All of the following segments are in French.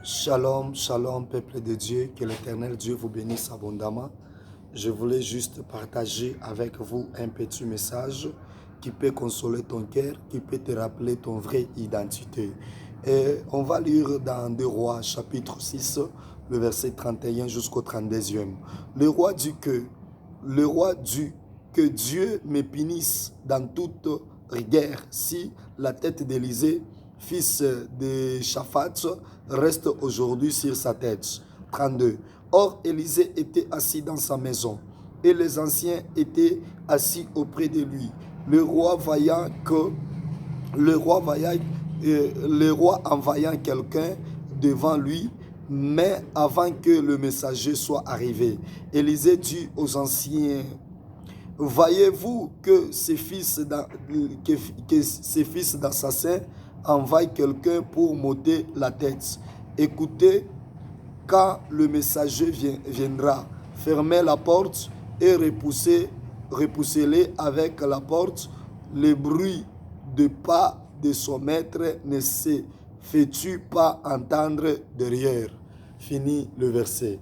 Shalom, shalom, peuple de Dieu, que l'Éternel Dieu vous bénisse abondamment. Je voulais juste partager avec vous un petit message qui peut consoler ton cœur, qui peut te rappeler ton vraie identité. Et on va lire dans 2 Rois, chapitre 6, le verset 31 jusqu'au 32e. Le roi dit que Dieu me punisse dans toute rigueur si la tête d'Élisée, fils de Shaphat, reste aujourd'hui sur sa tête. 32. Or, Élisée était assis dans sa maison et les anciens étaient assis auprès de lui. Le roi envoyant quelqu'un devant lui, mais avant que le messager soit arrivé, Élisée dit aux anciens: voyez-vous que ces fils d'assassins envoient quelqu'un pour m'ôter la tête? Écoutez, quand le messager viendra, fermez la porte et repoussez-les avec la porte. Le bruit de pas de son maître ne se fait-tu pas entendre derrière? Fini le verset.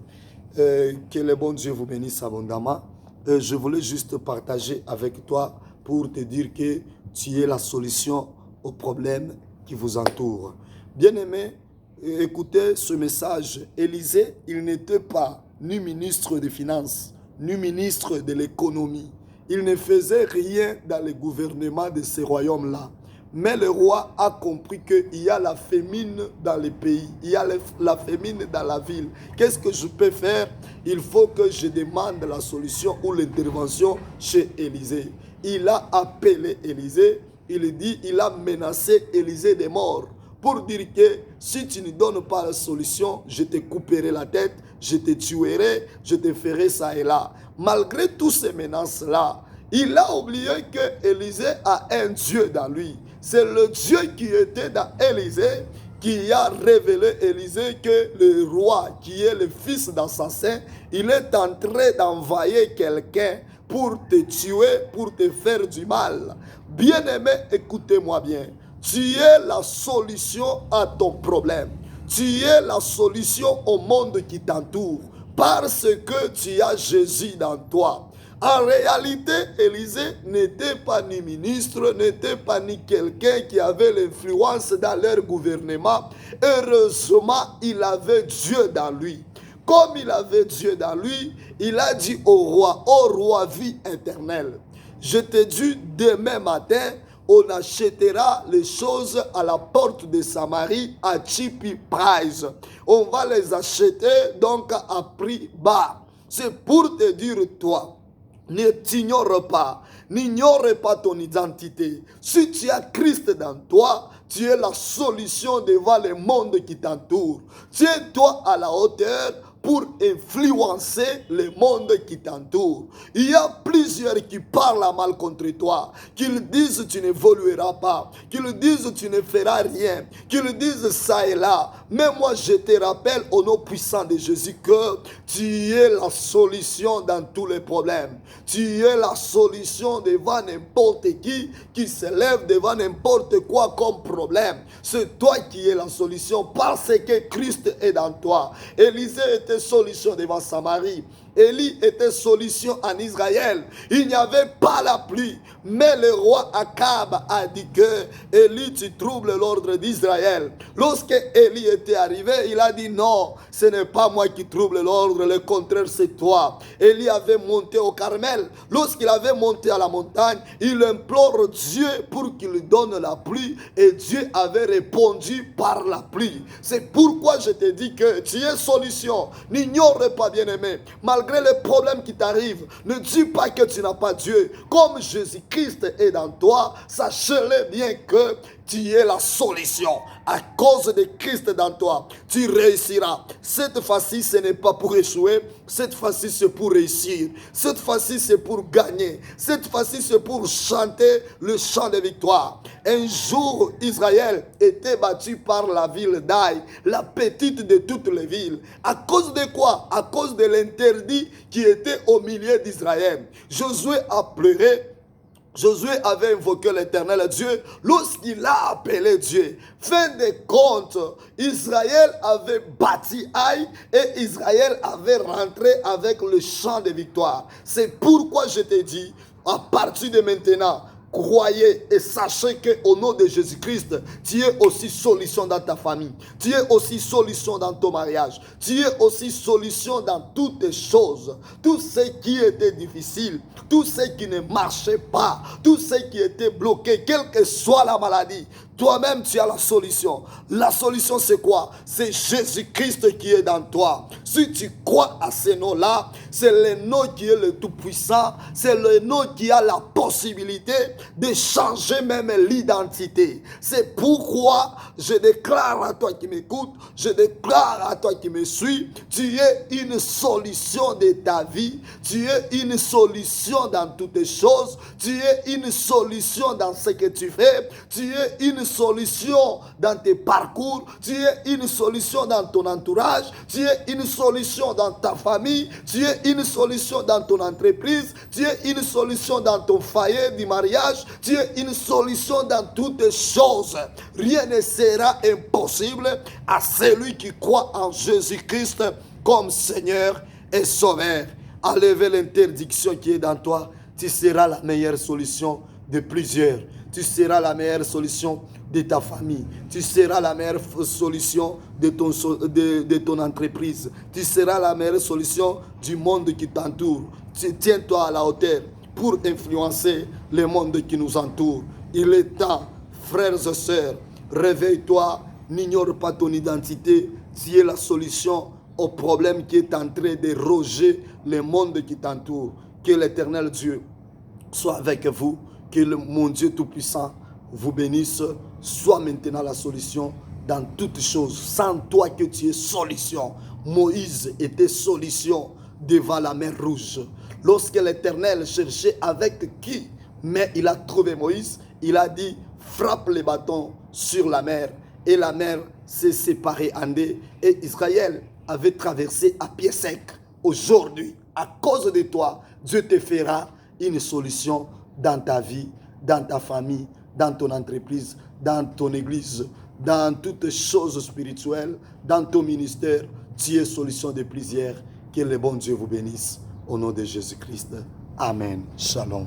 Que le bon Dieu vous bénisse abondamment. Je voulais juste partager avec toi pour te dire que tu es la solution aux problèmes qui vous entourent. Bien-aimé, écoutez ce message. Élisée, il n'était pas ni ministre des Finances, ni ministre de l'économie. Il ne faisait rien dans le gouvernement de ce royaume-là. Mais le roi a compris qu'il y a la famine dans le pays, il y a la famine dans la ville. Qu'est-ce que je peux faire? Il faut que je demande la solution ou l'intervention chez Élisée. Il a appelé Élisée, il a menacé Élisée de mort pour dire que si tu ne donnes pas la solution, je te couperai la tête, je te tuerai, je te ferai ça et là. Malgré toutes ces menaces-là, il a oublié que Élisée a un Dieu dans lui. C'est le Dieu qui était dans Élisée qui a révélé à Élisée que le roi, qui est le fils d'assassin, il est en train d'envoyer quelqu'un pour te tuer, pour te faire du mal. Bien-aimé, écoutez-moi bien. Tu es la solution à ton problème. Tu es la solution au monde qui t'entoure parce que tu as Jésus dans toi. En réalité, Élisée n'était pas ni ministre, n'était pas ni quelqu'un qui avait l'influence dans leur gouvernement. Heureusement, il avait Dieu dans lui. Comme il avait Dieu dans lui, il a dit au roi, vie éternelle, je te dis demain matin, on achètera les choses à la porte de Samarie à cheap price. On va les acheter donc à prix bas. C'est pour te dire, toi, ne t'ignore pas, n'ignore pas ton identité. Si tu as Christ dans toi, tu es la solution devant le monde qui t'entoure. Tiens-toi à la hauteur pour influencer le monde qui t'entoure. Il y a plusieurs qui parlent mal contre toi, qu'ils disent tu n'évolueras pas, qu'ils disent tu ne feras rien, qu'ils disent ça et là. Mais moi je te rappelle au nom puissant de Jésus que tu es la solution dans tous les problèmes. Tu es la solution devant n'importe qui se lève devant n'importe quoi comme problème. C'est toi qui es la solution parce que Christ est dans toi. Élisée était solution devant Samarie. Élie était solution en Israël. Il n'y avait pas la pluie. Mais le roi Akab a dit que Élie, tu troubles l'ordre d'Israël. Lorsque Élie était arrivé, il a dit non, ce n'est pas moi qui trouble l'ordre, le contraire c'est toi. Élie avait monté au Carmel. Lorsqu'il avait monté à la montagne, il implore Dieu pour qu'il lui donne la pluie et Dieu avait répondu par la pluie. C'est pourquoi je te dis que tu es solution. N'ignore pas, bien-aimé. Malgré les problèmes qui t'arrivent, ne dis pas que tu n'as pas Dieu. Comme Jésus-Christ est dans toi, sachez-le bien que tu es la solution. À cause de Christ dans toi, tu réussiras. Cette fois-ci, ce n'est pas pour échouer. Cette fois-ci, c'est pour réussir. Cette fois-ci, c'est pour gagner. Cette fois-ci, c'est pour chanter le chant de victoire. Un jour, Israël était battu par la ville d'Aï, la petite de toutes les villes. À cause de quoi? À cause de l'interdit qui était au milieu d'Israël. Josué a pleuré. Josué avait invoqué l'Éternel Dieu lorsqu'il a appelé Dieu. Fin de compte, Israël avait bâti Haï et Israël avait rentré avec le chant de victoire. C'est pourquoi je te dis, à partir de maintenant, croyez et sachez qu'au nom de Jésus-Christ, tu es aussi solution dans ta famille. Tu es aussi solution dans ton mariage. Tu es aussi solution dans toutes les choses. Tout ce qui était difficile, tout ce qui ne marchait pas, tout ce qui était bloqué, quelle que soit la maladie, toi-même tu as la solution. La solution c'est quoi? C'est Jésus-Christ qui est dans toi. Si tu crois à ce nom-là, c'est le nom qui est le tout-puissant. C'est le nom qui a la possibilité de changer même l'identité. C'est pourquoi je déclare à toi qui m'écoute, je déclare à toi qui me suis, tu es une solution de ta vie, tu es une solution dans toutes les choses, tu es une solution dans ce que tu fais, tu es une solution dans tes parcours, tu es une solution dans ton entourage, tu es une solution dans ta famille, tu es une solution dans ton entreprise, tu es une solution dans ton foyer du mariage, tu es une solution dans toutes les choses. Rien ne sera impossible à celui qui croit en Jésus-Christ comme Seigneur et Sauveur. Enlevez l'interdiction qui est dans toi, tu seras la meilleure solution de plusieurs. Tu seras la meilleure solution de ta famille. Tu seras la meilleure solution de ton entreprise. Tu seras la meilleure solution du monde qui t'entoure. Tiens-toi à la hauteur pour influencer le monde qui nous entoure. Il est temps, frères et sœurs, réveille-toi, n'ignore pas ton identité. Tu es la solution au problème qui est en train de ronger le monde qui t'entoure. Que l'Éternel Dieu soit avec vous. Que mon Dieu Tout-Puissant vous bénisse. Sois maintenant la solution dans toutes choses. Sans toi que tu es solution. Moïse était solution devant la mer Rouge. Lorsque l'Éternel cherchait avec qui, mais il a trouvé Moïse, il a dit, frappe les bâtons sur la mer. Et la mer s'est séparée en deux. Et Israël avait traversé à pied sec. Aujourd'hui, à cause de toi, Dieu te fera une solution dans ta vie, dans ta famille, dans ton entreprise, dans ton église, dans toutes choses spirituelles, dans ton ministère. Tu es solution de plusieurs. Que le bon Dieu vous bénisse. Au nom de Jésus-Christ. Amen. Shalom.